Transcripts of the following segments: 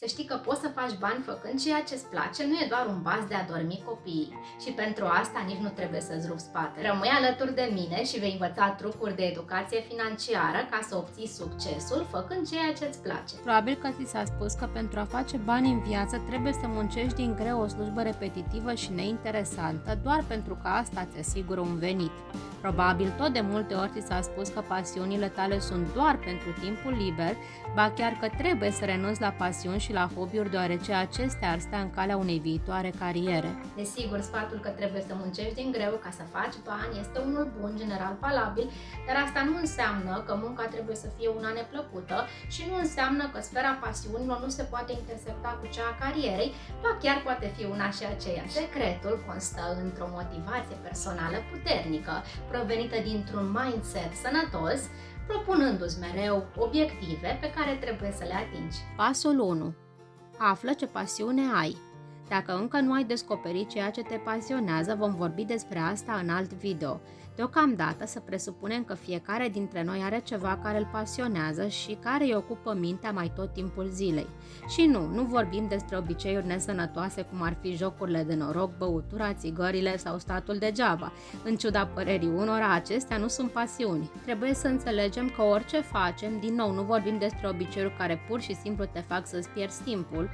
Să știi că poți să faci bani făcând ceea ce-ți place, nu e doar un baz de a dormi copiii. Și pentru asta nici nu trebuie să-ți rupi spatele. Rămâi alături de mine și vei învăța trucuri de educație financiară ca să obții succesul făcând ceea ce-ți place. Probabil că ți s-a spus că pentru a face bani în viață trebuie să muncești din greu o slujbă repetitivă și neinteresantă doar pentru că asta îți asigură un venit. Probabil tot de multe ori ți s-a spus că pasiunile tale sunt doar pentru timpul liber, ba chiar că trebuie să renunți la pasiuni și la hobby-uri deoarece acestea ar sta în calea unei viitoare cariere. Desigur, sfatul că trebuie să muncești din greu ca să faci bani este unul bun, general valabil, dar asta nu înseamnă că munca trebuie să fie una neplăcută și nu înseamnă că sfera pasiunilor nu se poate intersecta cu cea a carierei, ba chiar poate fi una și aceeași. Secretul constă într-o motivație personală puternică, provenită dintr-un mindset sănătos, propunându-ți mereu obiective pe care trebuie să le atingi. Pasul 1. Află ce pasiune ai. Dacă încă nu ai descoperit ceea ce te pasionează, vom vorbi despre asta în alt video. Deocamdată să presupunem că fiecare dintre noi are ceva care îl pasionează și care îi ocupă mintea mai tot timpul zilei. Și nu vorbim despre obiceiuri nesănătoase cum ar fi jocurile de noroc, băutura, țigările sau statul degeaba. În ciuda părerii unora, acestea nu sunt pasiuni. Trebuie să înțelegem că orice facem, din nou nu vorbim despre obiceiuri care pur și simplu te fac să-ți pierzi timpul,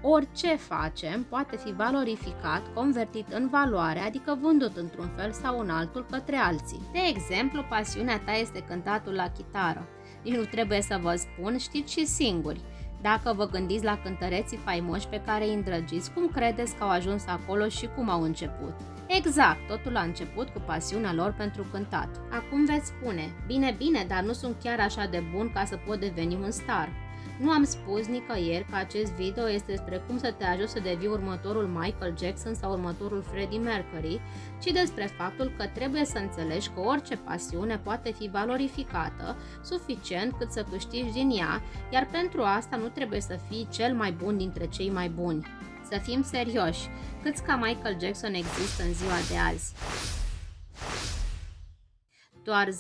orice facem poate fi valorificat, convertit în valoare, adică vândut într-un fel sau în altul către alții. De exemplu, pasiunea ta este cântatul la chitară. Nici nu trebuie să vă spun, știți și singuri. Dacă vă gândiți la cântăreții faimoși pe care îi îndrăgiți, cum credeți că au ajuns acolo și cum au început? Exact, totul a început cu pasiunea lor pentru cântat. Acum veți spune, bine, dar nu sunt chiar așa de bun ca să pot deveni un star. Nu am spus nicăieri că acest video este despre cum să te ajut să devii următorul Michael Jackson sau următorul Freddie Mercury, ci despre faptul că trebuie să înțelegi că orice pasiune poate fi valorificată suficient cât să câștigi din ea, iar pentru asta nu trebuie să fii cel mai bun dintre cei mai buni. Să fim serioși, câți ca Michael Jackson există în ziua de azi? Doar 0,01%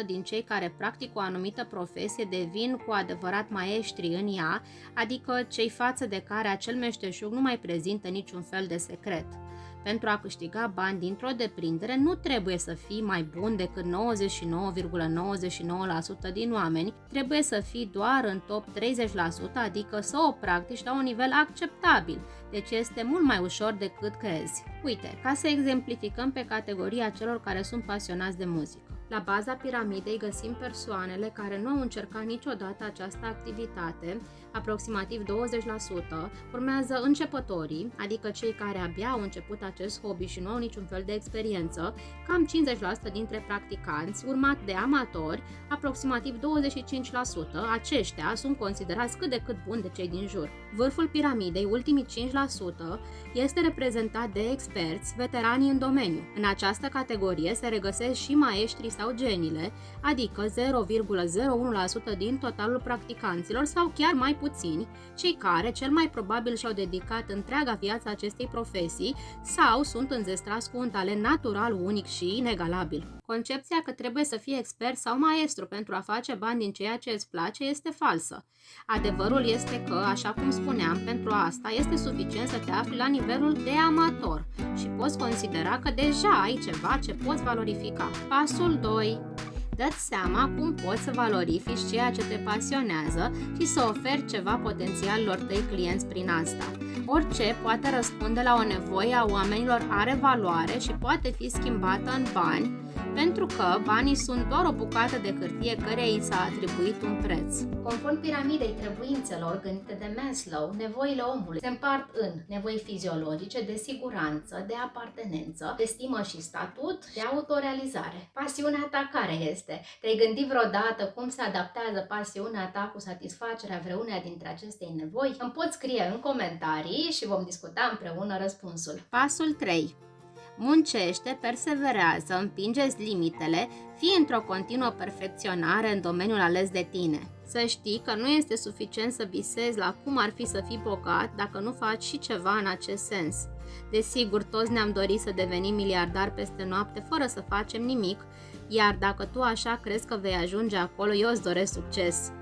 din cei care practică o anumită profesie devin cu adevărat maestri în ea, adică cei față de care acel meșteșug nu mai prezintă niciun fel de secret. Pentru a câștiga bani dintr-o deprindere nu trebuie să fii mai bun decât 99,99% din oameni, trebuie să fii doar în top 30%, adică să o practici la un nivel acceptabil, deci este mult mai ușor decât crezi. Uite, ca să exemplificăm pe categoria celor care sunt pasionați de muzică. La baza piramidei găsim persoanele care nu au încercat niciodată această activitate, aproximativ 20%, urmează începătorii, adică cei care abia au început acest hobby și nu au niciun fel de experiență, cam 50% dintre practicanți, urmat de amatori, aproximativ 25%, aceștia sunt considerați cât de cât buni de cei din jur. Vârful piramidei, ultimii 5%, este reprezentat de experți, veterani în domeniu. În această categorie se regăsesc și maestrii sau geniile, adică 0,01% din totalul practicanților sau chiar mai puțini, cei care cel mai probabil și-au dedicat întreaga viață acestei profesii sau sunt înzestrați cu un talent natural unic și inegalabil. Concepția că trebuie să fii expert sau maestru pentru a face bani din ceea ce îți place este falsă. Adevărul este că, așa cum spuneam, pentru asta este suficient să te afli la nivelul de amator și poți considera că deja ai ceva ce poți valorifica. Pasul 2. Dă-ți seama cum poți să valorifici ceea ce te pasionează și să oferi ceva potențialilor tăi clienți prin asta. Orice poate răspunde la o nevoie a oamenilor are valoare și poate fi schimbată în bani, pentru că banii sunt doar o bucată de hârtie căreia i s-a atribuit un preț. Conform piramidei trebuințelor gândite de Maslow, nevoile omului se împart în nevoi fiziologice, de siguranță, de apartenență, de stimă și statut, de autorealizare. Pasiunea ta care este? Te-ai gândit vreodată cum se adaptează pasiunea ta cu satisfacerea vreuneia dintre aceste nevoi? Îmi poți scrie în comentarii și vom discuta împreună răspunsul. Pasul 3. Muncește, perseverează, împinge-ți limitele, fii într-o continuă perfecționare în domeniul ales de tine. Să știi că nu este suficient să visezi la cum ar fi să fii bogat dacă nu faci și ceva în acest sens. Desigur, toți ne-am dorit să devenim miliardari peste noapte fără să facem nimic, iar dacă tu așa crezi că vei ajunge acolo, eu îți doresc succes.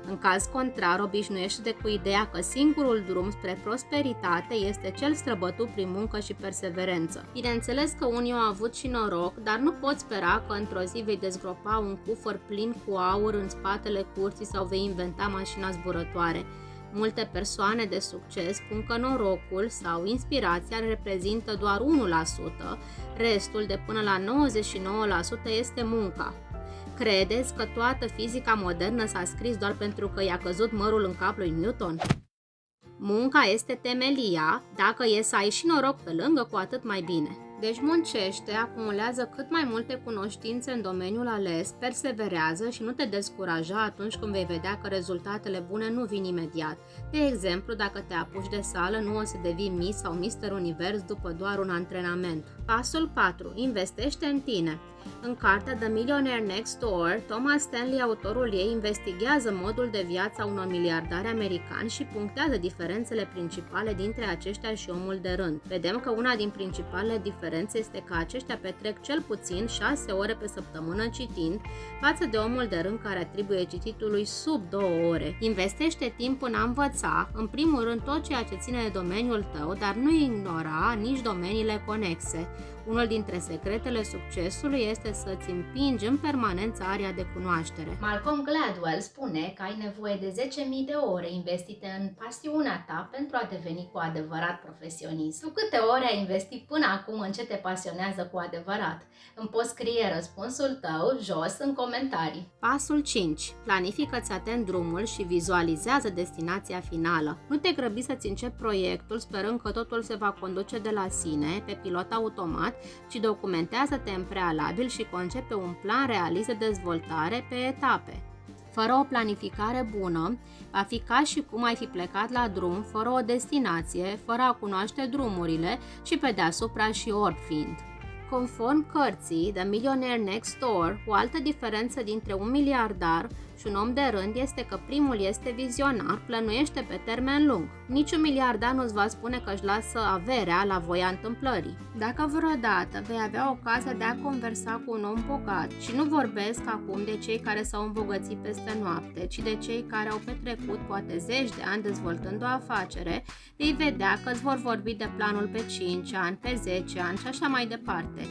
În caz contrar, obișnuiește-te cu ideea că singurul drum spre prosperitate este cel străbătut prin muncă și perseverență. Bineînțeles că unii au avut și noroc, dar nu poți spera că într-o zi vei dezgropa un cufăr plin cu aur în spatele curții sau vei inventa mașina zburătoare. Multe persoane de succes spun că norocul sau inspirația reprezintă doar 1%, restul de până la 99% este munca. Credeți că toată fizica modernă s-a scris doar pentru că i-a căzut mărul în cap lui Newton? Munca este temelia, dacă e să ai și noroc pe lângă, cu atât mai bine. Deci muncește, acumulează cât mai multe cunoștințe în domeniul ales, perseverează și nu te descuraja atunci când vei vedea că rezultatele bune nu vin imediat. De exemplu, dacă te apuci de sală, nu o să devii Miss sau Mister Univers după doar un antrenament. Pasul 4. Investește în tine. În cartea The Millionaire Next Door, Thomas Stanley, autorul ei, investigează modul de viață a unor miliardari americani și punctează diferențele principale dintre aceștia și omul de rând. Vedem că una din principalele diferențe este că aceștia petrec cel puțin 6 ore pe săptămână citind, față de omul de rând care atribuie cititului sub 2 ore. Investește timp în a învăța, în primul rând, tot ceea ce ține de domeniul tău, dar nu ignora nici domeniile conexe. Unul dintre secretele succesului este să-ți împingi în permanență area de cunoaștere. Malcolm Gladwell spune că ai nevoie de 10.000 de ore investite în pasiunea ta pentru a deveni cu adevărat profesionist. Tu câte ore ai investit până acum în ce te pasionează cu adevărat? Îmi poți scrie răspunsul tău jos în comentarii. Pasul 5. Planifică-ți atent drumul și vizualizează destinația finală. Nu te grăbi să-ți începi proiectul sperând că totul se va conduce de la sine, pe pilot automat, ci documentează-te în prealabil și concepe un plan realist de dezvoltare pe etape. Fără o planificare bună, va fi ca și cum ai fi plecat la drum fără o destinație, fără a cunoaște drumurile și pe deasupra și orbind. Conform cărții The Millionaire Next Door, o altă diferență dintre un miliardar și un om de rând este că primul este vizionar, plănuiește pe termen lung. Niciun miliardar nu-ți va spune că își lasă averea la voia întâmplării. Dacă vreodată vei avea ocazia de a conversa cu un om bogat, și nu vorbesc acum de cei care s-au îmbogățit peste noapte, ci de cei care au petrecut poate 10 de ani dezvoltând o afacere, vei vedea că îți vor vorbi de planul pe 5 ani, pe 10 ani și așa mai departe.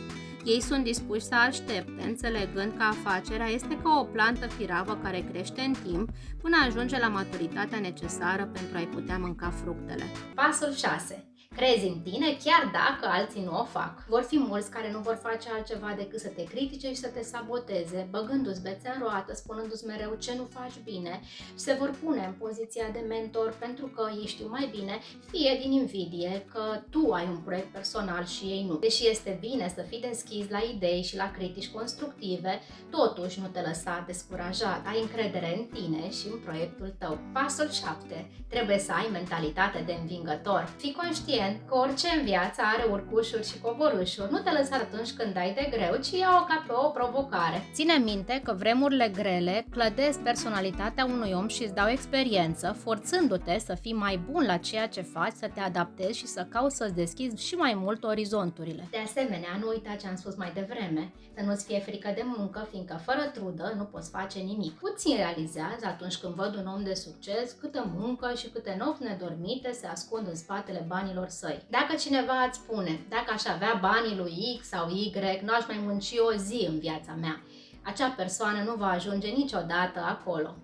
Ei sunt dispuși să aștepte, înțelegând că afacerea este ca o plantă firavă care crește în timp până ajunge la maturitatea necesară pentru a-i putea mânca fructele. Pasul 6. Crezi în tine chiar dacă alții nu o fac. Vor fi mulți care nu vor face altceva decât să te critique și să te saboteze, băgându-ți bețe în roată, spunându-ți mereu ce nu faci bine și se vor pune în poziția de mentor pentru că ei știu mai bine, fie din invidie că tu ai un proiect personal și ei nu. Deși este bine să fii deschis la idei și la critici constructive, totuși nu te lăsa descurajat. Ai încredere în tine și în proiectul tău. Pasul 7. Trebuie să ai mentalitate de învingător. Fii conștient că orice în viață are urcușuri și coborâșuri. Nu te lăsa atunci când ai de greu, ci ia-o ca pe o provocare. Ține minte că vremurile grele clădesc personalitatea unui om și îți dau experiență, forțându-te să fii mai bun la ceea ce faci, să te adaptezi și să cauți să-ți deschizi și mai mult orizonturile. De asemenea, nu uita ce am spus mai devreme, să nu-ți fie frică de muncă, fiindcă fără trudă nu poți face nimic. Puțin realizează atunci când văd un om de succes câtă muncă și câte nopți nedormite se ascund în spatele banilor săi. Dacă cineva îți spune, dacă aș avea banii lui X sau Y, nu aș mai munci o zi în viața mea, acea persoană nu va ajunge niciodată acolo.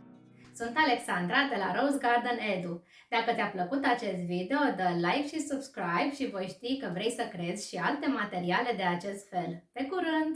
Sunt Alexandra de la Rose Garden Edu. Dacă ți-a plăcut acest video, dă like și subscribe și voi ști că vrei să creezi și alte materiale de acest fel. Pe curând!